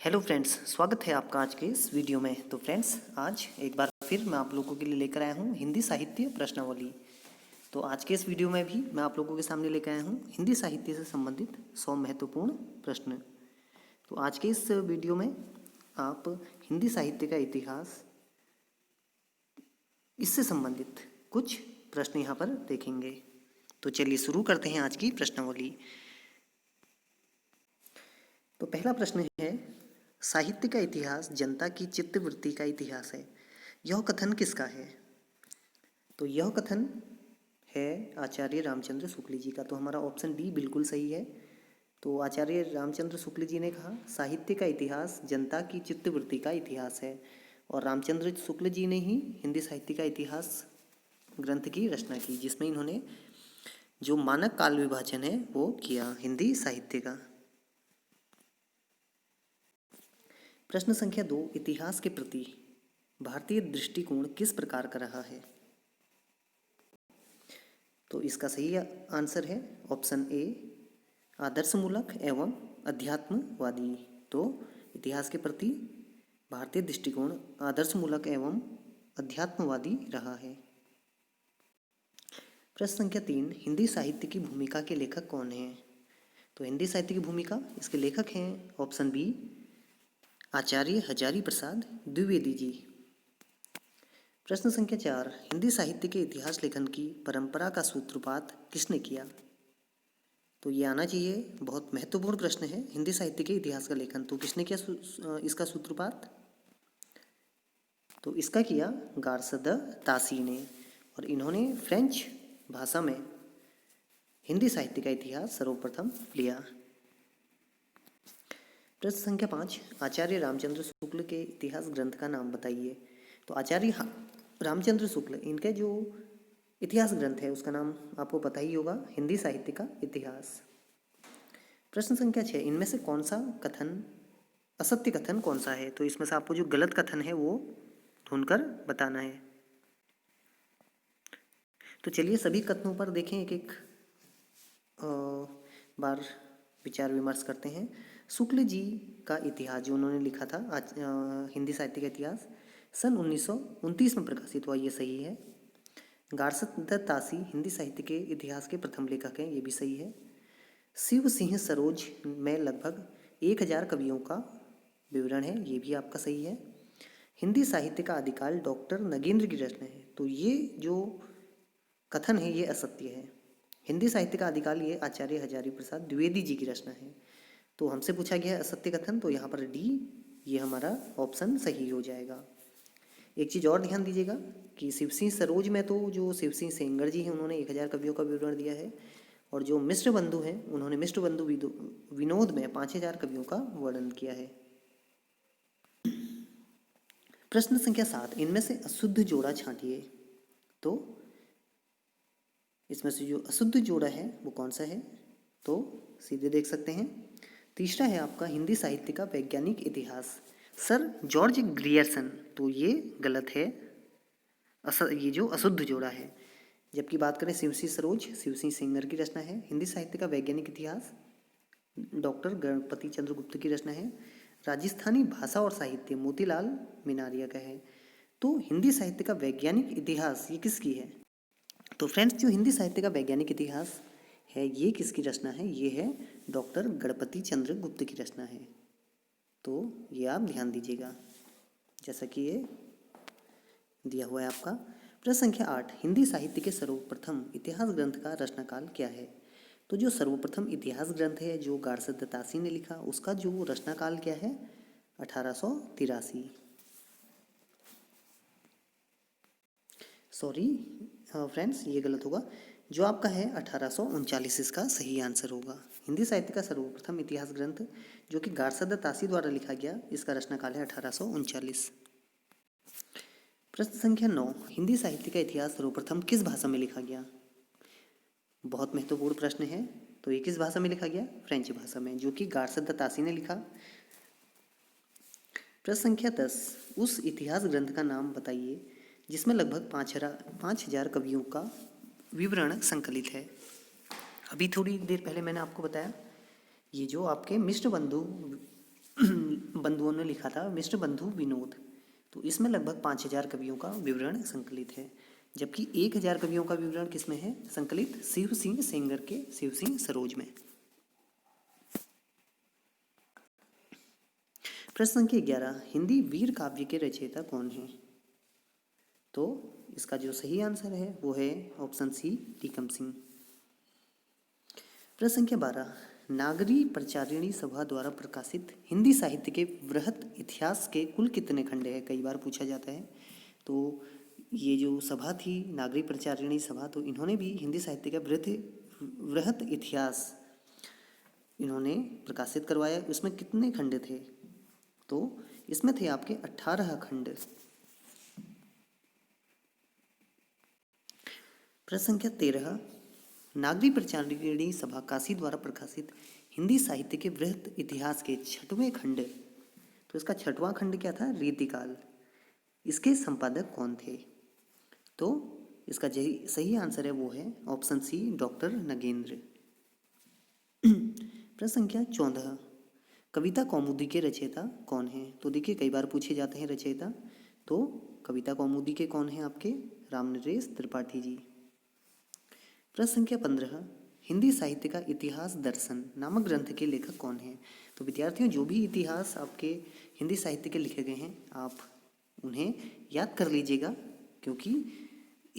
Hello friends, स्वागत है आपका आज के इस वीडियो में। तो फ्रेंड्स, आज एक बार फिर मैं आप लोगों के लिए लेकर आया हूँ हिंदी साहित्य प्रश्नावली। तो आज के इस वीडियो में भी मैं आप लोगों के सामने लेकर आया हूँ हिंदी साहित्य से संबंधित 100 महत्वपूर्ण प्रश्न। तो आज के इस वीडियो में आप हिंदी साहित्य का इतिहास, इससे संबंधित कुछ प्रश्न यहाँ पर देखेंगे। तो चलिए शुरू करते हैं आज की प्रश्नावली। तो पहला प्रश्न है, साहित्य का इतिहास जनता की चित्तवृत्ति का इतिहास है। यह कथन किसका है? तो यह कथन है आचार्य रामचंद्र शुक्ल जी का। तो हमारा ऑप्शन डी बिल्कुल सही है। तो आचार्य रामचंद्र शुक्ल जी ने कहा साहित्य का इतिहास जनता की चित्तवृत्ति का इतिहास है, और रामचंद्र शुक्ल जी ने ही हिंदी साहित्य का इतिहास ग्रंथ की रचना की, जिसमें इन्होंने जो मानक काल विभाजन है वो किया हिंदी साहित्य का। प्रश्न संख्या 2, इतिहास के प्रति भारतीय दृष्टिकोण किस प्रकार का रहा है? तो इसका सही आंसर है ऑप्शन ए, आदर्शमूलक एवं अध्यात्मवादी। तो इतिहास के प्रति भारतीय दृष्टिकोण आदर्शमूलक एवं अध्यात्मवादी रहा है। प्रश्न संख्या 3, हिंदी साहित्य की भूमिका के लेखक कौन हैं? तो हिंदी साहित्य की भूमिका, इसके लेखक हैं ऑप्शन बी, आचार्य हजारी प्रसाद द्विवेदी जी। प्रश्न संख्या 4, हिंदी साहित्य के इतिहास लेखन की परंपरा का सूत्रपात किसने किया? तो ये आना चाहिए, बहुत महत्वपूर्ण प्रश्न है। हिंदी साहित्य के इतिहास का लेखन तो किसने किया इसका सूत्रपात? तो इसका किया गार्सद तासी ने, और इन्होंने फ्रेंच भाषा में हिंदी साहित्य का इतिहास सर्वप्रथम लिया। प्रश्न संख्या 5, आचार्य रामचंद्र शुक्ल के इतिहास ग्रंथ का नाम बताइए। तो आचार्य रामचंद्र शुक्ल, इनके जो इतिहास ग्रंथ है उसका नाम आपको पता ही होगा, हिंदी साहित्य का इतिहास। प्रश्न संख्या 6, इनमें से कौन सा कथन असत्य कथन कौन सा है? तो इसमें से आपको जो गलत कथन है वो ढूंढकर बताना है। तो चलिए सभी कथनों पर देखें, एक एक बार विचार विमर्श करते हैं। शुक्ल जी का इतिहास जो उन्होंने लिखा था हिंदी साहित्य का इतिहास सन 1929 में प्रकाशित हुआ, ये सही है। गार्सद तासी हिंदी साहित्य के इतिहास के प्रथम लेखक हैं, ये भी सही है। शिव सिंह सरोज में लगभग 1000 कवियों का विवरण है, ये भी आपका सही है। हिंदी साहित्य का आदिकाल डॉक्टर नगेंद्र की रचना है, तो ये जो कथन है ये असत्य है। हिंदी साहित्य का आदिकाल ये आचार्य हजारी प्रसाद द्विवेदी जी की रचना है। तो हमसे पूछा गया है असत्य कथन, तो यहाँ पर डी ये हमारा ऑप्शन सही हो जाएगा। एक चीज़ और ध्यान दीजिएगा कि शिव सिंह सरोज में तो जो शिव सिंह सेंगर जी हैं उन्होंने 1000 कवियों का विवरण दिया है, और जो मिश्र बंधु हैं उन्होंने मिश्र बंधु विनोद में 5000 कवियों का वर्णन किया है। प्रश्न संख्या 7, इनमें से अशुद्ध जोड़ा छांटिए। तो इसमें से जो अशुद्ध जोड़ा है वो कौन सा है? तो सीधे देख सकते हैं, तीसरा है आपका हिंदी साहित्य का वैज्ञानिक इतिहास, सर जॉर्ज ग्रियर्सन। तो ये गलत है, ये जो अशुद्ध जोड़ा है। जबकि बात करें शिव सिंह सरोज, शिव सिंह सेंगर की रचना है। हिंदी साहित्य का वैज्ञानिक इतिहास डॉक्टर गणपति चंद्र गुप्त की रचना है। राजस्थानी भाषा और साहित्य मोतीलाल मीनारिया का है। तो हिंदी साहित्य का वैज्ञानिक इतिहास ये किसकी है? तो फ्रेंड्स, जो हिंदी साहित्य का वैज्ञानिक इतिहास है ये किसकी रचना है? ये है डॉक्टर गणपति चंद्र गुप्त की रचना है। तो ये आप ध्यान दीजिएगा, जैसा कि ये दिया हुआ है आपका। प्रश्न संख्या 8, हिंदी साहित्य के सर्वप्रथम इतिहास ग्रंथ का रचनाकाल क्या है? तो जो सर्वप्रथम इतिहास ग्रंथ है जो गार्सद तासी ने लिखा, उसका जो रचनाकाल क्या है? 1883। सॉरी फ्रेंड्स, ये गलत होगा, जो आपका है 1839 इसका सही आंसर होगा। हिंदी साहित्य का सर्वप्रथम इतिहास ग्रंथ जो कि गार्सद तासी द्वारा लिखा गया, इसका रचनाकाल है 1839। प्रश्न संख्या 9, हिंदी साहित्य का इतिहास सर्वप्रथम किस भाषा में लिखा गया? बहुत महत्वपूर्ण प्रश्न है। तो ये किस भाषा में लिखा गया? फ्रेंच भाषा में, जो कि गार्सद तासी ने लिखा। प्रश्न संख्या 10, उस इतिहास ग्रंथ का नाम बताइए जिसमें लगभग 5000 कवियों का विवरण संकलित है। अभी थोड़ी देर पहले मैंने आपको बताया, ये जो आपके मिश्र बंधु बंधुओं ने लिखा था मिस्टर बंधु विनोद। तो इसमें लगभग 5,000 कवियों का विवरण संकलित है, जबकि 1,000 कवियों का विवरण किसमें है संकलित? शिव सिंह सेंगर के शिव सिंह सरोज में। प्रश्न संख्या 11, हिंदी वीर काव्य के रचयिता कौन है? तो इसका जो सही आंसर है वो है ऑप्शन सी, टीकम सिंह। प्रश्न संख्या 12, नागरी प्रचारिणी सभा द्वारा प्रकाशित हिंदी साहित्य के वृहत इतिहास के कुल कितने खंड है? कई बार पूछा जाता है। तो ये जो सभा थी नागरी प्रचारिणी सभा, तो इन्होंने भी हिंदी साहित्य का वृहत इतिहास इन्होंने प्रकाशित करवाया। उसमें कितने खंड थे? तो इसमें थे आपके 18 खंड। प्रश्न संख्या 13, नागरी प्रचारिणी सभा काशी द्वारा प्रकाशित हिंदी साहित्य के वृहत इतिहास के 6वें खंड, तो इसका 6वां खंड क्या था? रीतिकाल। इसके संपादक कौन थे? तो इसका सही आंसर है वो है ऑप्शन सी, डॉक्टर नगेंद्र। प्रश्न संख्या 14, कविता कौमुदी के रचयिता कौन है? तो देखिए कई बार पूछे जाते हैं रचयिता, तो कविता कौमुदी के कौन है आपके? रामनरेश त्रिपाठी जी। प्रश्न संख्या 15, हिंदी साहित्य का इतिहास दर्शन नामक ग्रंथ के लेखक कौन है? तो विद्यार्थियों जो भी इतिहास आपके हिंदी साहित्य के लिखे गए हैं आप उन्हें याद कर लीजिएगा, क्योंकि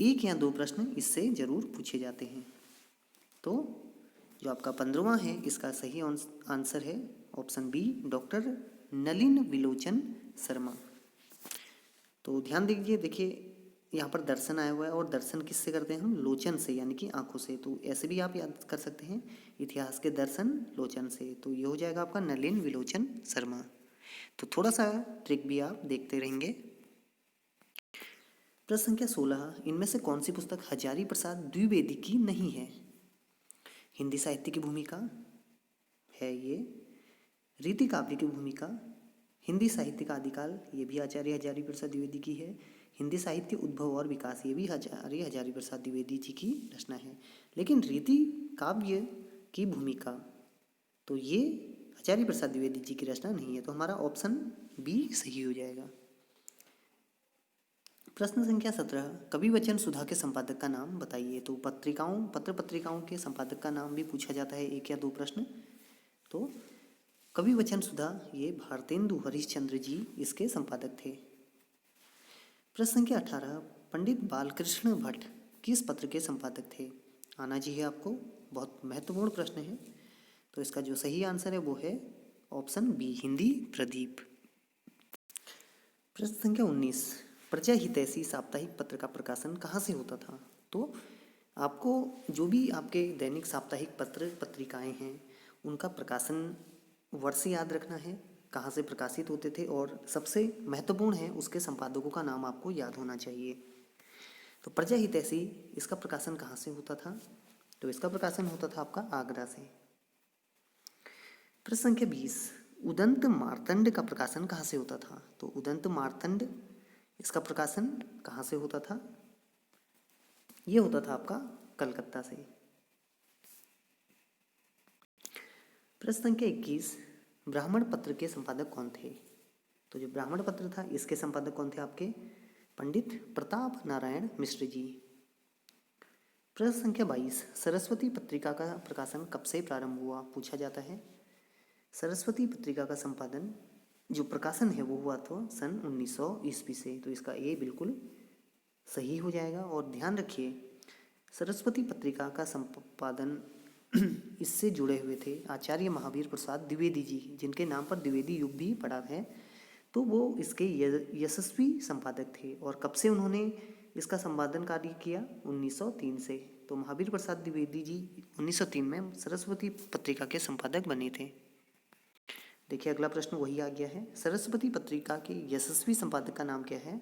1 या 2 प्रश्न इससे जरूर पूछे जाते हैं। तो जो आपका 15वां है इसका सही आंसर है option B, doctor Nalin विलोचन Sharma. तो ध्यान दीजिए, देखिए यहाँ पर दर्शन आया हुआ है और दर्शन किससे करते हैं हम? लोचन से, यानी कि आंखों से। तो ऐसे भी आप याद कर सकते हैं इतिहास के दर्शन लोचन से, तो ये हो जाएगा आपका नलिन विलोचन शर्मा। तो थोड़ा सा ट्रिक भी आप देखते रहेंगे। प्रश्न संख्या 16, इनमें से कौन सी पुस्तक हजारी प्रसाद द्विवेदी की नहीं है? हिंदी साहित्य की भूमिका है ये, रीति काव्य की भूमिका, हिंदी साहित्य का आदिकाल, ये भी आचार्य हजारी प्रसाद द्विवेदी की है, हिंदी साहित्य उद्भव और विकास, ये भी आचार्य हजारी प्रसाद द्विवेदी जी की रचना है। लेकिन रीति काव्य की भूमिका, तो ये आचार्य प्रसाद द्विवेदी जी की रचना नहीं है, तो हमारा ऑप्शन बी सही हो जाएगा। प्रश्न संख्या 17, कवि वचन सुधा के संपादक का नाम बताइए। तो पत्र पत्रिकाओं के संपादक का नाम भी पूछा जाता है, 1 या 2 प्रश्न। तो कवि वचन सुधा ये भारतेंदु हरिश्चंद्र जी इसके संपादक थे। प्रश्न संख्या 18, पंडित बालकृष्ण भट्ट किस पत्र के संपादक थे? आना चाहिए आपको, बहुत महत्वपूर्ण प्रश्न है। तो इसका जो सही आंसर है वो है ऑप्शन बी, हिंदी प्रदीप। प्रश्न संख्या 19, प्रजा हितैषी साप्ताहिक पत्र का प्रकाशन कहाँ से होता था? तो आपको जो भी आपके दैनिक साप्ताहिक पत्र पत्रिकाएं हैं उनका प्रकाशन वर्ष याद रखना है, कहाँ से प्रकाशित होते थे, और सबसे महत्वपूर्ण है उसके संपादकों का नाम आपको याद होना चाहिए। तो प्रजा हितैषी इसका प्रकाशन कहाँ से होता था? तो इसका प्रकाशन होता था आपका आगरा से। प्रश्न संख्या 20, उदंत मार्तंड का प्रकाशन कहाँ से होता था? तो उदंत मार्तंड इसका प्रकाशन कहाँ से होता था? ये होता था आपका कलकत्ता से। प्रश्न संख्या 21, ब्राह्मण पत्र के संपादक कौन थे? तो जो ब्राह्मण पत्र था इसके संपादक कौन थे आपके? पंडित प्रताप नारायण मिश्र जी। प्रश्न संख्या 22, सरस्वती पत्रिका का प्रकाशन कब से प्रारंभ हुआ? पूछा जाता है। सरस्वती पत्रिका का संपादन जो प्रकाशन है वो हुआ तो सन 1900 ईस्वी से। तो इसका ए बिल्कुल सही हो जाएगा। और ध्यान रखिए सरस्वती पत्रिका का संपादन इससे जुड़े हुए थे आचार्य महावीर प्रसाद द्विवेदी जी, जिनके नाम पर द्विवेदी युग भी पड़ा है। तो वो इसके यशस्वी संपादक थे। और कब से उन्होंने इसका संपादन कार्य किया? 1903 से। तो महावीर प्रसाद द्विवेदी जी 1903 में सरस्वती पत्रिका के संपादक बने थे। देखिए अगला प्रश्न वही आ गया है, सरस्वती पत्रिका के यशस्वी संपादक का नाम क्या है?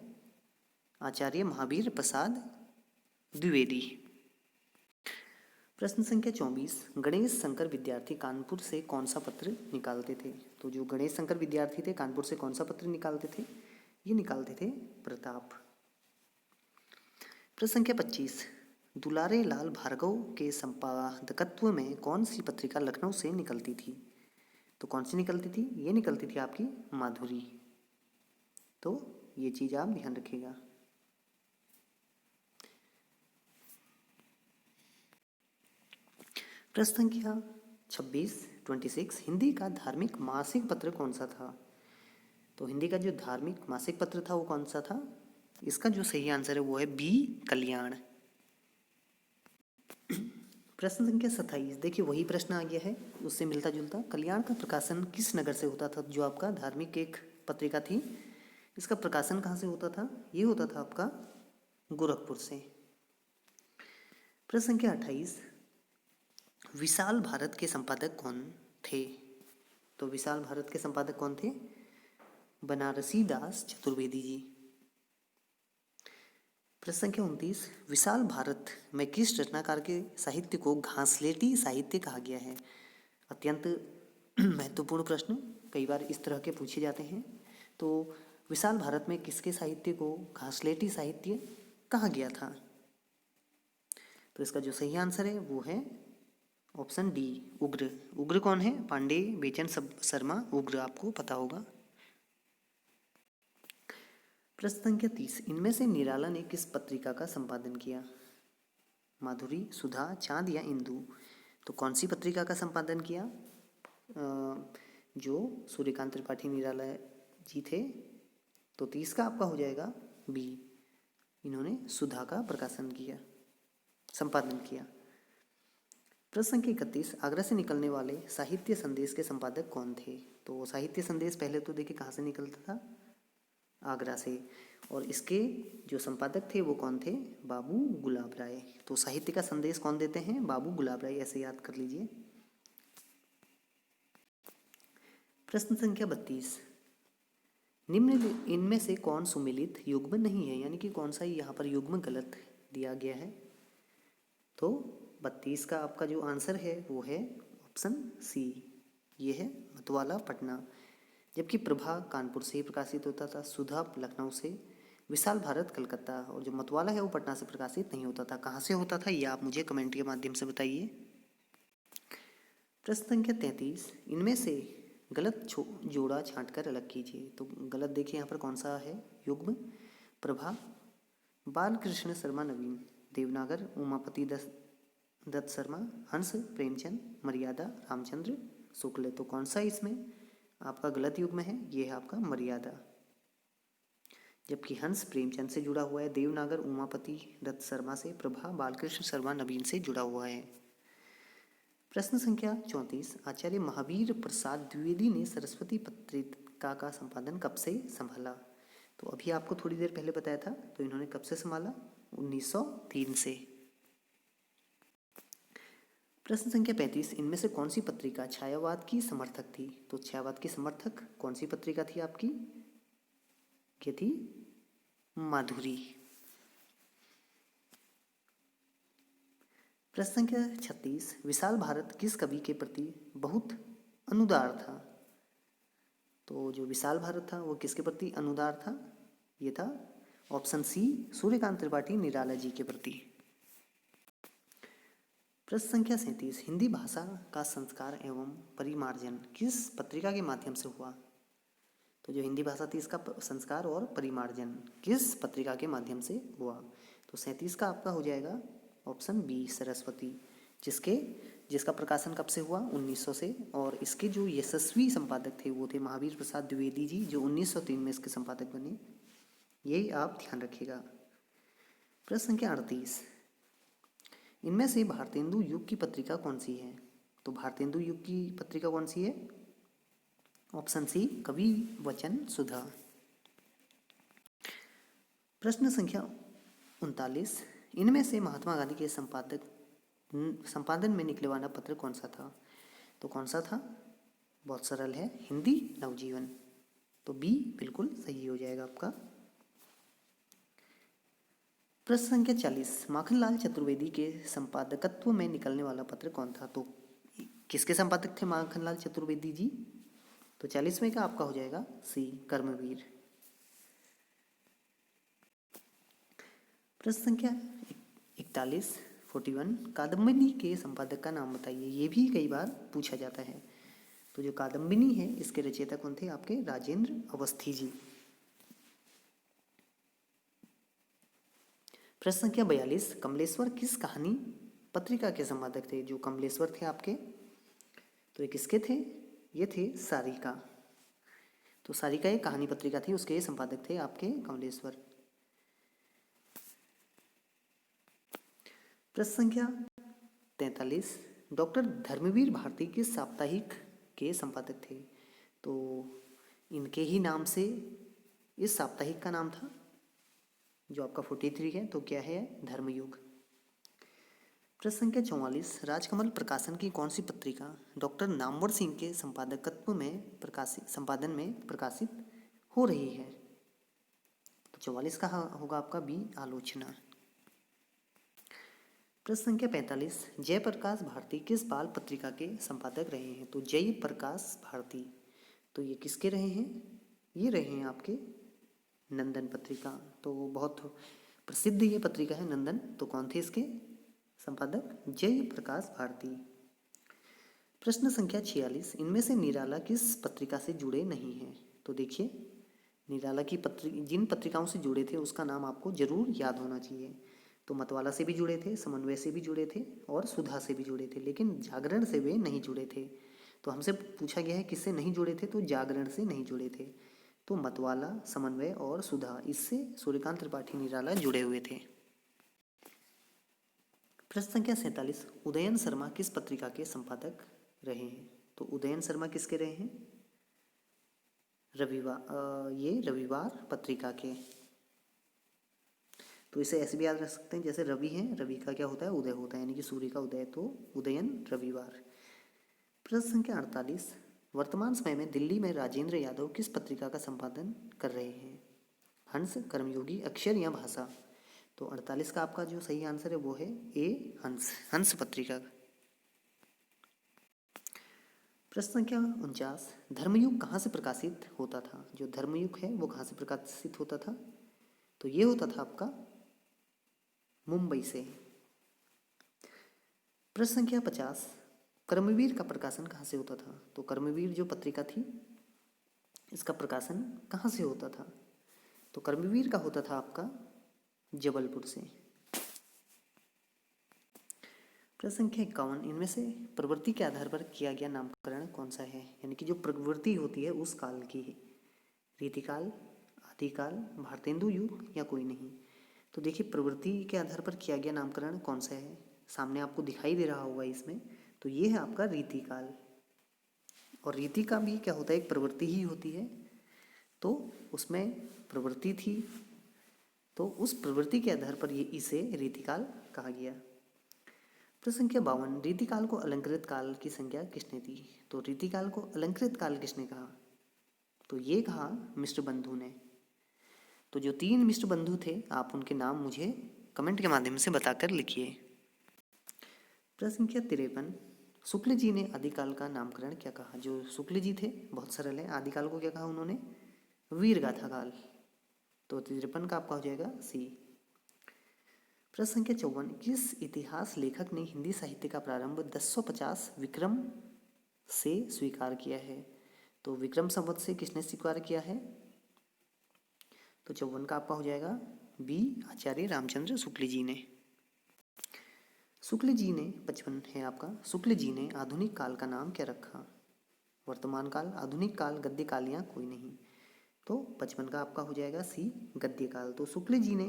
आचार्य महावीर प्रसाद द्विवेदी। प्रश्न संख्या 24, गणेश शंकर विद्यार्थी कानपुर से कौन सा पत्र निकालते थे? तो जो गणेश शंकर विद्यार्थी थे कानपुर से कौन सा पत्र निकालते थे? ये निकालते थे प्रताप। प्रश्न संख्या 25, दुलारे लाल भार्गव के संपादकत्व में कौन सी पत्रिका लखनऊ से निकलती थी? तो कौन सी निकलती थी? ये निकलती थी आपकी माधुरी। तो ये चीज़ आप ध्यान रखिएगा। प्रश्न संख्या 26 हिंदी का धार्मिक मासिक पत्र कौन सा था? तो हिंदी का जो धार्मिक मासिक पत्र था वो कौन सा था? इसका जो सही आंसर है वो है बी, कल्याण। प्रश्न संख्या 27, देखिए वही प्रश्न आ गया है, उससे मिलता जुलता। कल्याण का प्रकाशन किस नगर से होता था? जो आपका धार्मिक एक पत्रिका थी, इसका प्रकाशन कहाँ से होता था? ये होता था आपका गोरखपुर से। प्रश्न संख्या 28, विशाल भारत के संपादक कौन थे? तो विशाल भारत के संपादक कौन थे? बनारसी दास चतुर्वेदी जी। प्रश्न संख्या 29, विशाल भारत में किस रचनाकार के साहित्य को घासलेटी साहित्य कहा गया है? अत्यंत महत्वपूर्ण प्रश्न, कई बार इस तरह के पूछे जाते हैं। तो विशाल भारत में किसके साहित्य को घासलेटी साहित्य कहा गया था? तो इसका जो सही आंसर है वो है ऑप्शन डी, उग्र। उग्र कौन है? पांडे बेचन शर्मा उग्र, आपको पता होगा। प्रश्न संख्या 30, इनमें से निराला ने किस पत्रिका का संपादन किया? माधुरी, सुधा, चांद या इंदु? तो कौन सी पत्रिका का संपादन किया? जो सूर्यकांत त्रिपाठी निराला जी थे। तो 30 का आपका हो जाएगा बी, इन्होंने सुधा का प्रकाशन किया, संपादन किया। प्रश्न संख्या 31, आगरा से निकलने वाले साहित्य संदेश के संपादक कौन थे? तो साहित्य संदेश पहले तो देखिए कहाँ से निकलता था? आगरा से। और इसके जो संपादक थे वो कौन थे? बाबू गुलाब राय। तो साहित्य का संदेश कौन देते हैं? बाबू गुलाब राय, ऐसे याद कर लीजिए। प्रश्न संख्या 32, निम्न इनमें से कौन सुमेलित युग्म नहीं है? यानी कि कौन सा यहाँ पर युग्म गलत दिया गया है? तो 32 का आपका जो आंसर है वो है ऑप्शन सी, ये है मतवाला पटना। जबकि प्रभा कानपुर से ही प्रकाशित होता था, सुधा लखनऊ से, विशाल भारत कलकत्ता, और जो मतवाला है वो पटना से प्रकाशित नहीं होता था। कहाँ से होता था ये आप मुझे कमेंट के माध्यम से बताइए। प्रश्न संख्या 33, इनमें से गलत जोड़ा छांटकर अलग कीजिए। तो गलत देखिए यहाँ पर कौन सा है युग्म? प्रभा बालकृष्ण शर्मा नवीन, देवनागर उमापति दत्त शर्मा, हंस प्रेमचंद, मर्यादा रामचंद्र शुक्ल। तो कौन सा इसमें आपका गलत युग्म है? ये है आपका मर्यादा। जबकि हंस प्रेमचंद से जुड़ा हुआ है, देवनागर उमापति दत्त शर्मा से, प्रभा बालकृष्ण शर्मा नवीन से जुड़ा हुआ है। प्रश्न संख्या 34, आचार्य महावीर प्रसाद द्विवेदी ने सरस्वती पत्रिका का संपादन कब से संभाला? तो अभी आपको थोड़ी देर पहले बताया था, तो इन्होंने कब से संभाला? 1903 से। प्रश्न संख्या 35, इनमें से कौन सी पत्रिका छायावाद की समर्थक थी? तो छायावाद की समर्थक कौन सी पत्रिका थी आपकी? ये थी माधुरी। प्रश्न संख्या 36, विशाल भारत किस कवि के प्रति बहुत अनुदार था? तो जो विशाल भारत था वो किसके प्रति अनुदार था? ये था ऑप्शन सी, सूर्यकांत त्रिपाठी निराला जी के प्रति। प्रश्न संख्या 37, हिंदी भाषा का संस्कार एवं परिमार्जन किस पत्रिका के माध्यम से हुआ? तो जो हिंदी भाषा थी इसका संस्कार और परिमार्जन किस पत्रिका के माध्यम से हुआ? तो 37 का आपका हो जाएगा ऑप्शन बी, सरस्वती, जिसका प्रकाशन कब से हुआ? 1900 से। और इसके जो यशस्वी संपादक थे वो थे महावीर प्रसाद द्विवेदी जी, जो 1903 में इसके संपादक बने। यही आप ध्यान रखिएगा। प्रश्न संख्या 38, इनमें से भारतेंदु युग की पत्रिका कौन सी है? तो भारतेंदु युग की पत्रिका कौन सी है? ऑप्शन सी, कवि वचन सुधा। प्रश्न संख्या 39, इनमें से महात्मा गांधी के संपादन में निकले वाला पत्र कौन सा था? तो कौन सा था? बहुत सरल है, हिंदी नवजीवन। तो बी बिल्कुल सही हो जाएगा आपका। प्रश्न संख्या 40, माखनलाल चतुर्वेदी के संपादकत्व में निकलने वाला पत्र कौन था? तो किसके संपादक थे माखनलाल चतुर्वेदी जी? तो 40वें का आपका हो जाएगा सी, कर्मवीर। प्रश्न संख्या 41, कादम्बिनी के संपादक का नाम बताइए। ये भी कई बार पूछा जाता है। तो जो कादम्बिनी है इसके रचयिता कौन थे? आपके राजेंद्र अवस्थी जी। प्रश्न संख्या 42, कमलेश्वर किस कहानी पत्रिका के संपादक थे? जो कमलेश्वर थे आपके, तो ये किसके थे? ये थे सारिका। तो सारिका एक कहानी पत्रिका थी, उसके संपादक थे आपके कमलेश्वर। प्रश्न संख्या 43, डॉक्टर धर्मवीर भारती किस साप्ताहिक के संपादक थे? तो इनके ही नाम से इस साप्ताहिक का नाम था, जो आपका 43 है, तो क्या है? धर्मयुग। प्रश्न संख्या 44, राजकमल प्रकाशन की कौन सी पत्रिका डॉक्टर नामवर सिंह के संपादकत्व में संपादन में प्रकाशित हो रही है? तो 44 का होगा आपका बी, आलोचना। प्रश्न संख्या 45, जयप्रकाश भारती किस बाल पत्रिका के संपादक रहे हैं? तो जयप्रकाश भारती, तो ये किसके रहे हैं? ये रहे हैं आपके नंदन पत्रिका। तो बहुत प्रसिद्ध ये पत्रिका है नंदन। तो कौन थे इसके संपादक? जयप्रकाश भारती। प्रश्न संख्या 46, इनमें से निराला किस पत्रिका से जुड़े नहीं हैं? तो देखिए, निराला की जिन पत्रिकाओं से जुड़े थे उसका नाम आपको जरूर याद होना चाहिए। तो मतवाला से भी जुड़े थे, समन्वय से भी जुड़े थे और सुधा से भी जुड़े थे, लेकिन जागरण से वे नहीं जुड़े थे। तो हमसे पूछा गया है किससे नहीं जुड़े थे? तो जागरण से नहीं जुड़े थे। तो मतवाला, समन्वय और सुधा, इससे सूर्यकांत त्रिपाठी निराला जुड़े हुए थे। प्रश्न संख्या 47, उदयन शर्मा किस पत्रिका के संपादक रहे हैं? तो उदयन शर्मा किसके रहे हैं? ये रविवार पत्रिका के। तो इसे ऐसे भी याद रख सकते हैं, जैसे रवि है, रवि का क्या होता है? उदय होता है, यानी कि सूर्य का उदय। तो उदयन रविवार। प्रश्न संख्या 48, वर्तमान समय में दिल्ली में राजेंद्र यादव किस पत्रिका का संपादन कर रहे हैं? हंस, कर्मयोगी, अक्षर या भाषा? तो 48 का आपका जो सही आंसर है वो है ए, हंस पत्रिका। प्रश्न संख्या 49, धर्मयुग कहाँ से प्रकाशित होता था? जो धर्मयुग है वो कहाँ से प्रकाशित होता था? तो ये होता था आपका मुंबई से। प्रश्न संख्या 50, कर्मवीर का प्रकाशन कहाँ से होता था? तो कर्मवीर जो पत्रिका थी इसका प्रकाशन कहाँ से होता था? तो कर्मवीर का होता था आपका जबलपुर से। प्रश्न संख्या 51, इनमें से प्रवृत्ति के आधार पर किया गया नामकरण कौन सा है? यानी कि जो प्रवृत्ति होती है उस काल की, रीतिकाल, आदिकाल, भारतेंदु युग या कोई नहीं? तो देखिए, प्रवृत्ति के आधार पर किया गया नामकरण कौन सा है? सामने आपको दिखाई दे रहा होगा इसमें। तो ये है आपका रीतिकाल। और रीति का भी क्या होता है? एक प्रवृत्ति ही होती है। तो उसमें प्रवृत्ति थी, तो उस प्रवृत्ति के आधार पर ये इसे रीतिकाल कहा गया। प्रश्न संख्या 52, रीतिकाल को अलंकृत काल की संज्ञा किसने दी? तो रीतिकाल को अलंकृत काल किसने कहा? तो ये कहा मिश्र बंधु ने। तो जो 3 मिश्र बंधु थे, आप उनके नाम मुझे कमेंट के माध्यम से बताकर लिखिए। प्रश्न संख्या 53, शुक्ल जी ने आदिकाल का नामकरण क्या कहा? जो शुक्ल जी थे, बहुत सरल है, आदिकाल को क्या कहा उन्होंने? वीरगाथा काल। तो 53 का आपका हो जाएगा सी। प्रश्न संख्या 54, किस इतिहास लेखक ने हिंदी साहित्य का प्रारंभ 1050 विक्रम से स्वीकार किया है? तो विक्रम संवत से किसने स्वीकार किया है? तो 54 का आपका हो जाएगा बी, आचार्य रामचंद्र शुक्ल जी ने। शुक्ल जी ने 55 है आपका, शुक्ल जी ने आधुनिक काल का नाम क्या रखा? वर्तमान काल, आधुनिक काल, गद्य काल या कोई नहीं? तो 55 का आपका हो जाएगा सी, गद्य काल। तो शुक्ल जी ने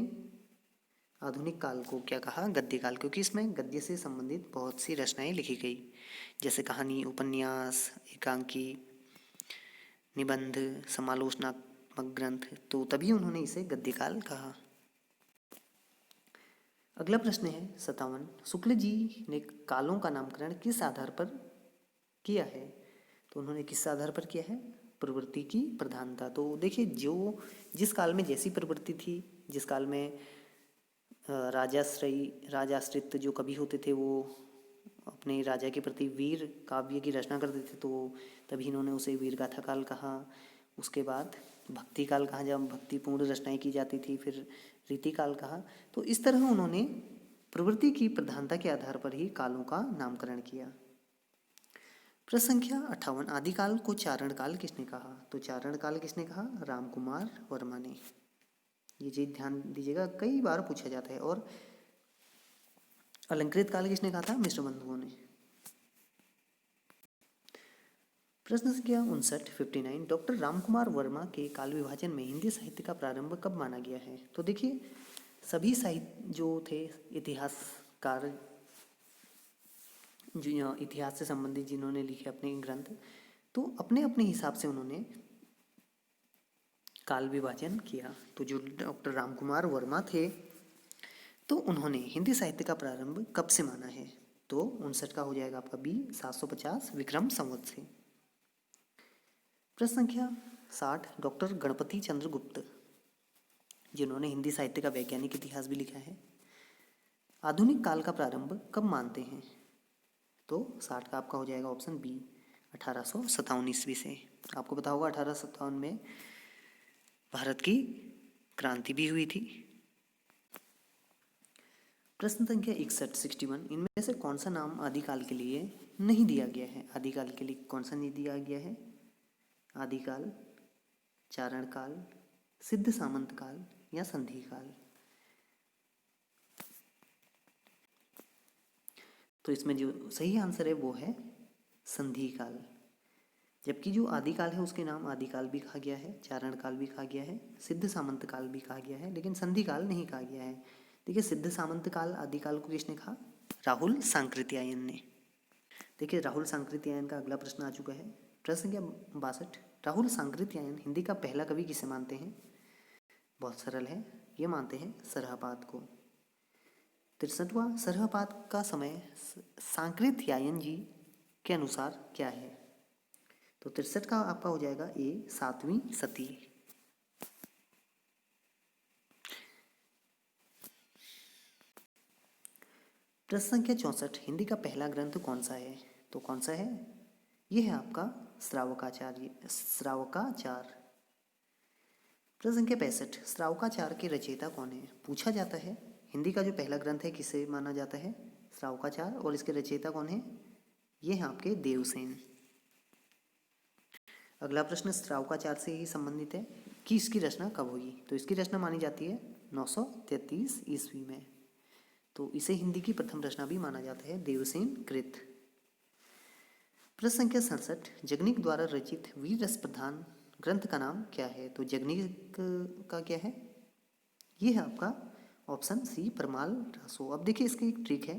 आधुनिक काल को क्या कहा? गद्य काल, क्योंकि इसमें गद्य से संबंधित बहुत सी रचनाएं लिखी गई, जैसे कहानी, उपन्यास, एकांकी, निबंध, समालोचनात्मक ग्रंथ। तो तभी उन्होंने इसे गद्य काल कहा। अगला प्रश्न है 57, शुक्ल जी ने कालों का नामकरण किस आधार पर किया है? तो उन्होंने किस आधार पर किया है? प्रवृत्ति की प्रधानता। तो देखिए, जो जिस काल में जैसी प्रवृत्ति थी, जिस काल में राजाश्रित जो कवि होते थे वो अपने राजा के प्रति वीर काव्य की रचना करते थे, तो तभी इन्होंने उसे वीर गाथा काल कहा। उसके बाद भक्ति काल कहा, जब भक्तिपूर्ण रचनाएं की जाती थी, फिर रीति काल कहा। तो इस तरह उन्होंने प्रवृत्ति की प्रधानता के आधार पर ही कालों का नामकरण किया। प्रश्न संख्या 58, आदिकाल को चारण काल किसने कहा? तो चारण काल किसने कहा? रामकुमार वर्मा ने। ये चीज ध्यान दीजिएगा, कई बार पूछा जाता है। और अलंकृत काल किसने कहा था? मिश्र बंधुओं ने। प्रश्न संख्या 59, डॉक्टर रामकुमार वर्मा के काल विभाजन में हिंदी साहित्य का प्रारंभ कब माना गया है? तो देखिए, सभी साहित्य जो थे इतिहासकार, जो इतिहास से संबंधित जिन्होंने लिखे अपने ग्रंथ, तो अपने अपने हिसाब से उन्होंने काल विभाजन किया। तो जो डॉक्टर रामकुमार वर्मा थे, तो उन्होंने हिंदी साहित्य का प्रारंभ कब से माना है? तो 59 का हो जाएगा आपका बी, 750 विक्रम संवत से। प्रश्न संख्या 60, डॉक्टर गणपति चंद्र गुप्त, जिन्होंने हिंदी साहित्य का वैज्ञानिक इतिहास भी लिखा है, आधुनिक काल का प्रारंभ कब मानते हैं? तो 60 का आपका हो जाएगा ऑप्शन बी, 1857 ईस्वी से। आपको पता होगा 1857 में भारत की क्रांति भी हुई थी। प्रश्न संख्या 61, इनमें से कौन सा नाम आदिकाल के लिए नहीं दिया गया है? आदिकाल के लिए कौन सा नहीं दिया गया है? आदिकाल, चारण काल, सिद्ध सामंत काल या संधि काल? तो इसमें जो सही आंसर है वो है संधि काल। जबकि जो आदिकाल है उसके नाम आदिकाल भी कहा गया है, चारण काल भी कहा गया है, सिद्ध सामंत काल भी कहा गया है, लेकिन संधि काल नहीं कहा गया है। देखिए, सिद्ध सामंत काल आदिकाल को किसने कहा? राहुल सांकृत्यायन ने। देखिए, राहुल सांकृत्यायन का अगला प्रश्न आ चुका है। प्रश्न संख्या 62, राहुल सांकृत्यायन हिंदी का पहला कवि किसे मानते हैं? बहुत सरल है, ये मानते हैं सरहपाद को। 63वां, सरहपाद का समय सांकृत्यायन जी के अनुसार क्या है? तो 63 का आपका हो जाएगा ए, 7वीं सदी। प्रश्न संख्या 64, हिंदी का पहला ग्रंथ कौन सा है? तो कौन सा है? ये है आपका श्रावकाचार। प्रश्न संख्या 65, श्रावकाचार के रचयिता कौन है? पूछा जाता है हिंदी का जो पहला ग्रंथ है किसे माना जाता है? श्रावकाचार। और इसके रचयिता कौन है? ये हैं आपके देवसेन। अगला प्रश्न श्रावकाचार से ही संबंधित है कि इसकी रचना कब हुई? तो इसकी रचना मानी जाती है 933 ईस्वी में। तो इसे हिंदी की प्रथम रचना भी माना जाता है, देवसेन कृत। प्रश्न संख्या 67, जगनिक द्वारा रचित वीर रस प्रधान ग्रंथ का नाम क्या है? तो जगनिक का क्या है? ये है आपका ऑप्शन सी, परमाल रासो। अब देखिए, इसकी एक ट्रिक है।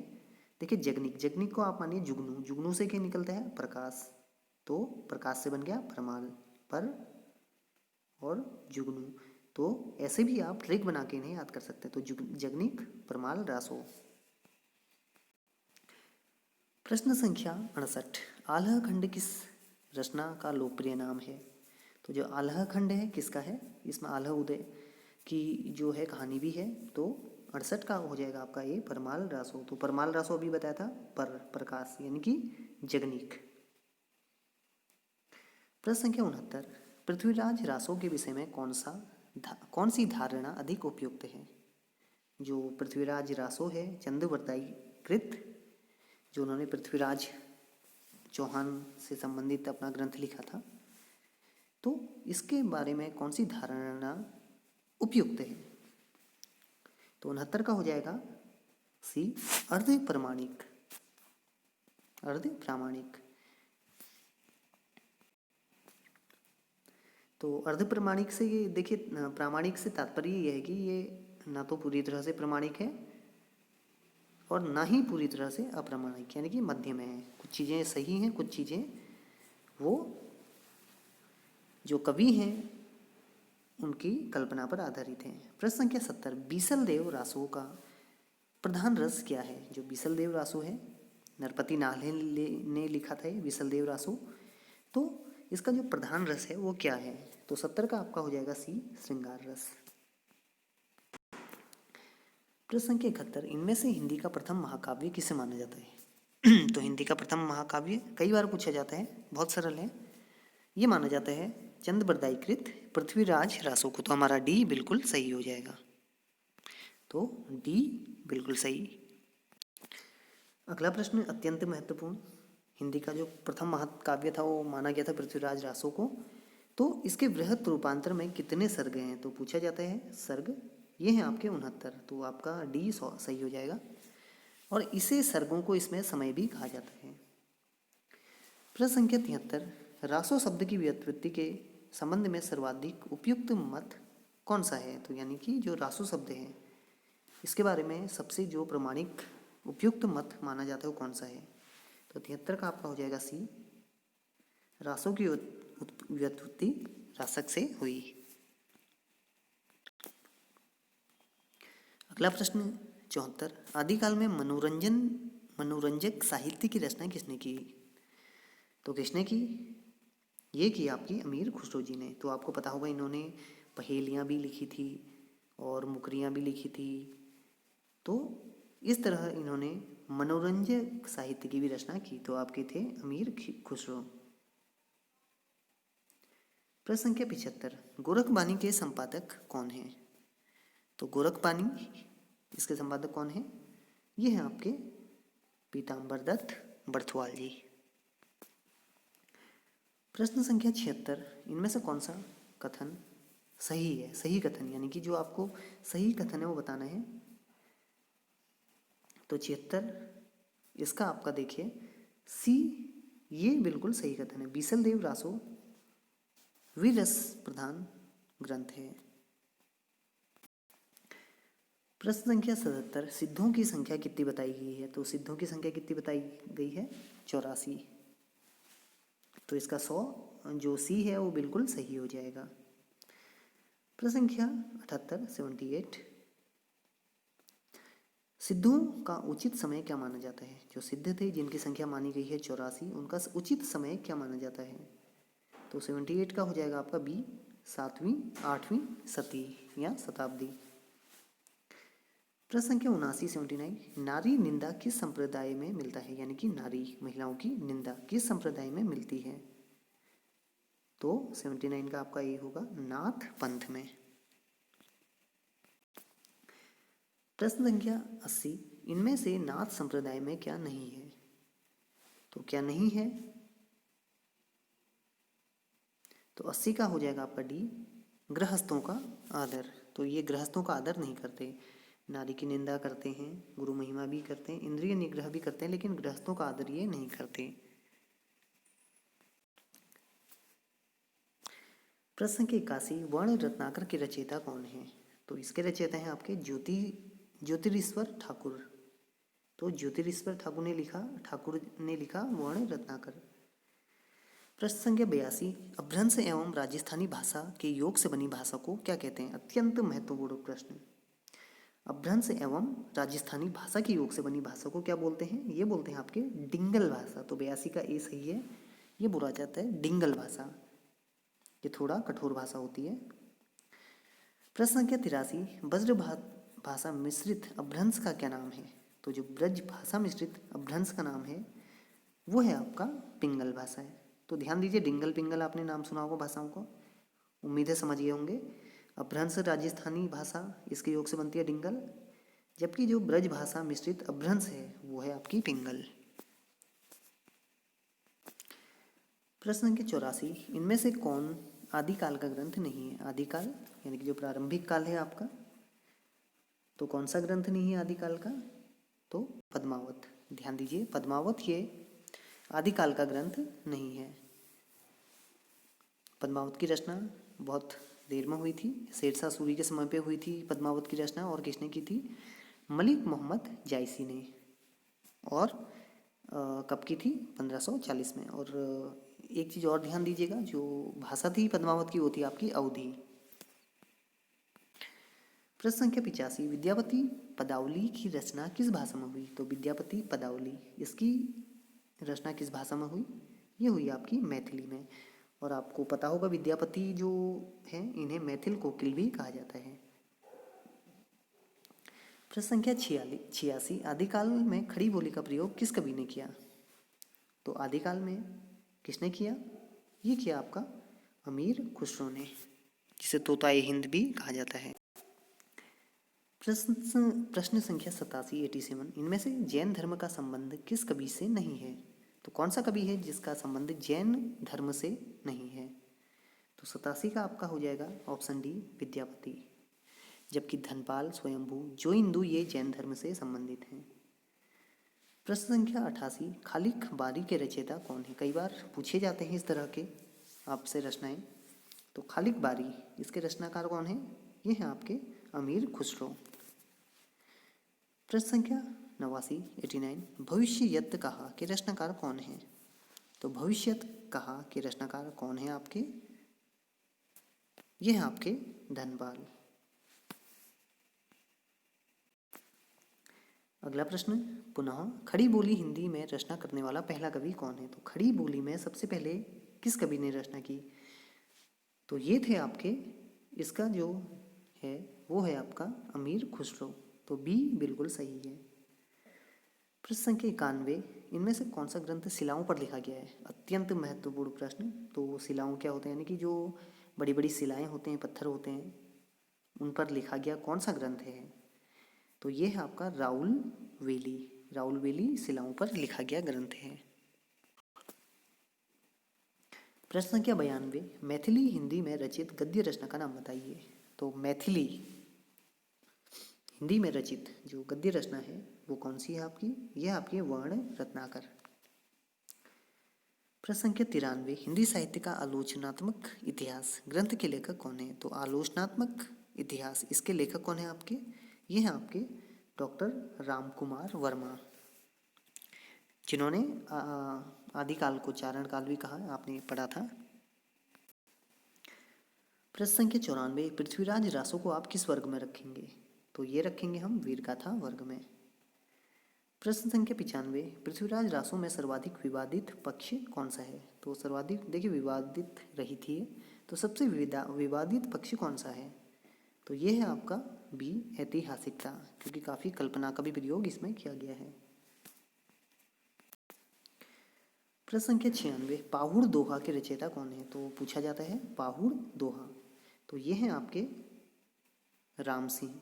देखिए, जगनिक को आप मानिए जुगनू, जुगनू से क्या निकलता है? प्रकाश। तो प्रकाश से बन गया परमाल, पर और जुगनू। तो ऐसे भी आप ट्रिक बना के इन्हें याद कर सकते हैं। तो जगनिक, परमाल, रासो। प्रश्न संख्या 68, आल्हा खंड किस रचना का लोकप्रिय नाम है? तो जो आल्हा खंड है किसका है? इसमें आल्हा उदय की जो है कहानी भी है। तो 68 का हो जाएगा आपका ये परमाल रासो। तो परमाल रासो अभी बताया था, प्रकाश यानी कि जगनिक। प्रश्न संख्या 69, पृथ्वीराज रासो के विषय में कौन सी धारणा अधिक उपयुक्त है? जो पृथ्वीराज रासो है, चंद्रवरदाई कृत, जो उन्होंने पृथ्वीराज चौहान से संबंधित अपना ग्रंथ लिखा था, तो इसके बारे में कौन सी धारणा उपयुक्त है? तो 69 का हो जाएगा सी, अर्ध प्रामाणिक। तो अर्ध प्रामाणिक से ये देखिए, प्रामाणिक से तात्पर्य ये है कि ये ना तो पूरी तरह से प्रामाणिक है और ना ही पूरी तरह से अप्रामाणिक, यानी कि मध्य में है। कुछ चीज़ें सही हैं, कुछ चीज़ें वो जो कवि हैं उनकी कल्पना पर आधारित हैं। प्रश्न संख्या 70, बीसल देव रासो का प्रधान रस क्या है? जो बीसल देव रासो है, नरपति नाहले ने लिखा था ये बीसल देव रासो। तो इसका जो प्रधान रस है वो क्या है? तो 70 का आपका हो जाएगा सी, श्रृंगार रस। प्रश्न संख्या 71, इनमें से हिंदी का प्रथम महाकाव्य किसे माना जाता है? तो हिंदी का प्रथम महाकाव्य कई बार पूछा जाता है, बहुत सरल है। ये माना जाता है चंद्रवरदाई कृत पृथ्वीराज रासो को। तो हमारा डी बिल्कुल सही हो जाएगा। तो डी बिल्कुल सही। अगला प्रश्न अत्यंत महत्वपूर्ण, हिंदी का जो प्रथम महाकाव्य था वो माना गया था पृथ्वीराज रासो को। तो इसके बृहत रूपांतर में कितने सर्ग हैं, तो पूछा जाता है सर्ग ये हैं आपके 69, तो आपका डी सही हो जाएगा। और इसे सर्गों को इसमें समय भी कहा जाता है। प्रश्न संख्या 73, रासो शब्द की व्युत्पत्ति के संबंध में सर्वाधिक उपयुक्त मत कौन सा है, तो यानी कि जो रासो शब्द है इसके बारे में सबसे जो प्रमाणिक उपयुक्त मत माना जाता है वो कौन सा है, तो 73 का आपका हो जाएगा सी, रासो की व्युत्पत्ति रासक से हुई। अगला प्रश्न 74, आदिकाल में मनोरंजक साहित्य की रचना किसने की, तो किसने की, ये की आपकी अमीर खुसरो जी ने। तो आपको पता होगा इन्होंने पहेलियाँ भी लिखी थी और मुकरियाँ भी लिखी थी। तो इस तरह इन्होंने मनोरंजक साहित्य की भी रचना की, तो आपके थे अमीर खुसरो। प्रश्न संख्या 75, गोरखबानी के संपादक कौन हैं, तो गोरखबानी इसके संपादक कौन है, ये हैं आपके पीताम्बर दत्त बर्थुआल जी। प्रश्न संख्या 76, इनमें से कौन सा कथन सही है, सही कथन यानी कि जो आपको सही कथन है वो बताना है। तो 76 इसका आपका देखिए सी, ये बिल्कुल सही कथन है। बीसल देव रासो वीररस प्रधान ग्रंथ है। प्रश्न संख्या 77, सिद्धों की संख्या कितनी बताई गई है, तो सिद्धों की संख्या कितनी बताई गई है 84, तो इसका 100 जो सी है वो बिल्कुल सही हो जाएगा। प्रश्न संख्या 78 78, सिद्धों का उचित समय क्या माना जाता है, जो सिद्ध थे जिनकी संख्या मानी गई है 84 उनका उचित समय क्या माना जाता है, तो 78 का हो जाएगा आपका बी, 7वीं 8वीं सती या शताब्दी। प्रश्न संख्या 79 79, नारी निंदा किस संप्रदाय में मिलता है, यानी कि नारी महिलाओं की निंदा किस संप्रदाय में मिलती है, तो 79 का आपका ये होगा नाथ पंथ में। प्रश्न संख्या 80, इनमें से नाथ संप्रदाय में क्या नहीं है, तो क्या नहीं है, तो 80 का हो जाएगा आपका डी, गृहस्थों का आदर। तो ये गृहस्थों का आदर नहीं करते, नारी की निंदा करते हैं, गुरु महिमा भी करते हैं, इंद्रिय निग्रह भी करते हैं, लेकिन गृहस्थों का आदर ये नहीं करते। प्रश्न के 81, वर्ण रत्नाकर के रचयिता कौन है, तो इसके रचयिता हैं आपके ज्योतिरीश्वर ठाकुर। तो ज्योतिरीश्वर ठाकुर ने लिखा वर्ण रत्नाकर। प्रश्न संख्या 82, अपभ्रंश एवं राजस्थानी भाषा के योग से बनी भाषा को क्या कहते हैं, अत्यंत महत्वपूर्ण प्रश्न। अपभ्रंश एवं राजस्थानी भाषा के योग से बनी भाषा को क्या बोलते हैं, ये बोलते हैं आपके डिंगल भाषा। तो 82 का ए सही है, ये बोला जाता है डिंगल भाषा, ये थोड़ा कठोर भाषा होती है। प्रश्न संख्या 83, ब्रज भाषा मिश्रित अपभ्रंश का क्या नाम है, तो जो ब्रज भाषा मिश्रित अपभ्रंश का नाम है वो है आपका पिंगल भाषा है। तो ध्यान दीजिए, डिंगल पिंगल आपने नाम सुना होगा भाषाओं को, उम्मीद है समझ गए होंगे। अपभ्रंश राजस्थानी भाषा इसके योग से बनती है डिंगल, जबकि जो ब्रज भाषा मिश्रित अपभ्रंश है वो है आपकी पिंगल। प्रश्न संख्या 84, इनमें से कौन आदिकाल का ग्रंथ नहीं है, आदिकाल यानी कि जो प्रारंभिक काल है आपका, तो कौन सा ग्रंथ नहीं है आदिकाल का, तो पद्मावत। ध्यान दीजिए, पद्मावत ये आदिकाल का ग्रंथ नहीं है। पद्मावत की रचना बहुत देर में हुई थी, शेरशाह सूरी के समय पे हुई थी पद्मावत की रचना, और किसने की थी, मलिक मोहम्मद जायसी ने। और कब की थी, 1540 में। और एक चीज़ और ध्यान दीजिएगा, जो भाषा थी पद्मावत की वो थी आपकी अवधी। प्रश्न संख्या 85, विद्यापति पदावली की रचना किस भाषा में हुई, तो विद्यापति पदावली इसकी रचना किस भाषा में हुई, ये हुई आपकी मैथिली में। और आपको पता होगा विद्यापति जो है इन्हें मैथिल कोकिल भी कहा जाता है। प्रश्न संख्या 86, आदिकाल में खड़ी बोली का प्रयोग किस कवि ने किया, तो आदिकाल में किसने किया, ये किया आपका अमीर खुसरो ने, जिसे तोताए हिंद भी कहा जाता है। प्रश्न संख्या 87 87, इनमें से जैन धर्म का संबंध किस कवि से नहीं है, तो कौन सा कवि है जिसका संबंध जैन धर्म से नहीं है? तो 87 का आपका हो जाएगा ऑप्शन डी विद्यापति, जबकि धनपाल, स्वयंभू, जो इंदु ये जैन धर्म से संबंधित हैं। प्रश्न संख्या 88, खालिक बारी के रचयिता कौन है? कई बार पूछे जाते हैं इस तरह के आपसे रचनाएं। तो खालिक बारी, इसके रचनाकार कौन है? ये हैं आपके अमीर खुसरो। प्रश्न संख्या 89, 89, भविष्ययत कहा के रचनाकार कौन है? तो भविष्यत कहा के रचनाकार कौन है आपके? ये हैं आपके धनपाल। अगला प्रश्न, पुनः खड़ी बोली हिंदी में रचना करने वाला पहला कवि कौन है? तो खड़ी बोली में सबसे पहले किस कवि ने रचना की? तो ये थे आपके, इसका जो है वो है आपका अमीर खुसरो। तो बी बिल्कुल सही है। प्रश्न संख्या 91, इनमें से कौन सा ग्रंथ शिलाओं पर लिखा गया है? अत्यंत महत्वपूर्ण प्रश्न। तो शिलाओं क्या होते हैं, यानी कि जो बड़ी बड़ी शिलाएं होते हैं, पत्थर होते हैं, उन पर लिखा गया कौन सा ग्रंथ है? तो ये है आपका राउल वेली। राउल वेली शिलाओं पर लिखा गया ग्रंथ है। प्रश्न संख्या 92, मैथिली हिंदी में रचित गद्य रचना का नाम बताइए। तो मैथिली हिंदी में रचित जो गद्य रचना है वो कौन सी है आपकी? यह आपकी वर्ण रत्नाकर। प्रश्न संख्या 93, हिंदी साहित्य का आलोचनात्मक इतिहास ग्रंथ के लेखक कौन है? तो आलोचनात्मक इतिहास, इसके लेखक कौन है आपके? ये हैं आपके डॉक्टर रामकुमार वर्मा, जिन्होंने आदिकाल को चारण काल भी कहा, आपने पढ़ा था। प्रश्न संख्या 94, पृथ्वीराज रासो को आप किस वर्ग में रखेंगे? तो ये रखेंगे हम वीरगाथा वर्ग में। प्रश्न संख्या 95, पृथ्वीराज रासो में सर्वाधिक विवादित पक्ष कौन सा है? तो सर्वाधिक देखिए विवादित रही थी, तो सबसे विवादित पक्ष कौन सा है? तो ये है आपका बी ऐतिहासिकता, क्योंकि काफी कल्पना का भी प्रयोग इसमें किया गया है। प्रश्न संख्या 96, पाहुड़ दोहा के रचयिता कौन है? तो पूछा जाता है पाहुड़ दोहा, तो ये हैं आपके राम सिंह।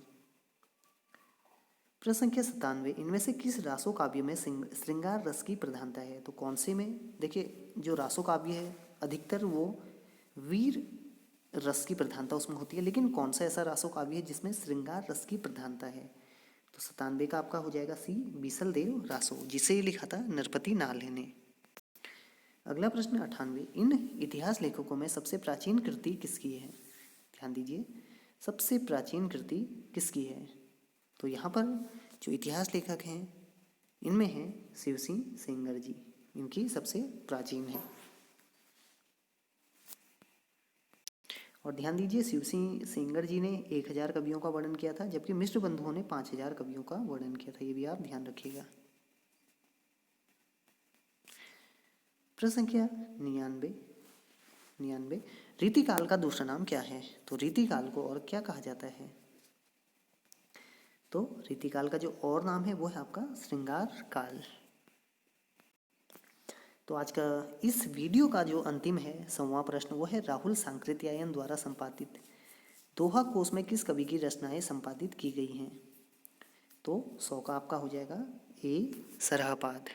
प्रश्न संख्या 97, इनमें से किस रासो काव्य में श्रृंगार रस की प्रधानता है? तो कौन से में? देखिए जो रासो काव्य है अधिकतर वो वीर रस की प्रधानता उसमें होती है, लेकिन कौन सा ऐसा रासो काव्य है जिसमें श्रृंगार रस की प्रधानता है? तो 97 का आपका हो जाएगा सी बीसल देव रासो, जिसे लिखा था नरपति नाल ने। अगला प्रश्न 98, इन इतिहास लेखकों में सबसे प्राचीन कृति किसकी है? ध्यान दीजिए, सबसे प्राचीन कृति किसकी है? तो यहाँ पर जो इतिहास लेखक हैं इनमें हैं शिव सिंह सेंगर जी, इनकी सबसे प्राचीन है। और ध्यान दीजिए शिव सिंह सेंगर जी ने 1000 कवियों का वर्णन किया था, जबकि मिश्र बंधुओं ने 5000 कवियों का वर्णन किया था, ये भी आप ध्यान रखिएगा। प्रश्न संख्या 99, रीतिकाल का दूसरा नाम क्या है? तो रीतिकाल को और क्या कहा जाता है? तो रीतिकाल का जो और नाम है वो है आपका श्रृंगार काल। तो आज का इस वीडियो का जो अंतिम है 100वां प्रश्न वो है राहुल सांकृत्यायन द्वारा संपादित दोहा कोश में किस कवि की रचनाएं संपादित की गई हैं? तो 100 का आपका हो जाएगा ए सरहपाद।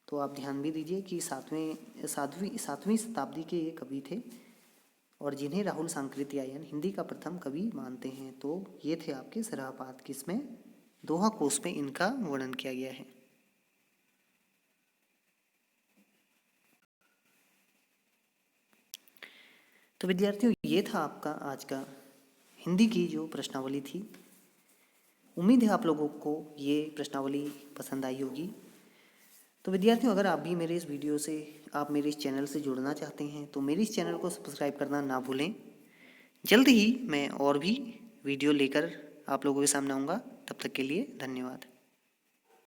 तो आप ध्यान भी दीजिए कि सातवीं शताब्दी के ये कवि थे और जिन्हें राहुल सांकृत्यायन हिंदी का प्रथम कवि मानते हैं। तो ये थे आपके सरहपाद, किसमें? दोहा कोश में इनका वर्णन किया गया है। तो विद्यार्थियों ये था आपका आज का हिंदी की जो प्रश्नावली थी। उम्मीद है आप लोगों को ये प्रश्नावली पसंद आई होगी। तो विद्यार्थियों अगर आप भी मेरे इस वीडियो से आप मेरे इस चैनल से जुड़ना चाहते हैं तो मेरे इस चैनल को सब्सक्राइब करना ना भूलें। जल्द ही मैं और भी वीडियो लेकर आप लोगों के सामने आऊँगा। तब तक के लिए धन्यवाद।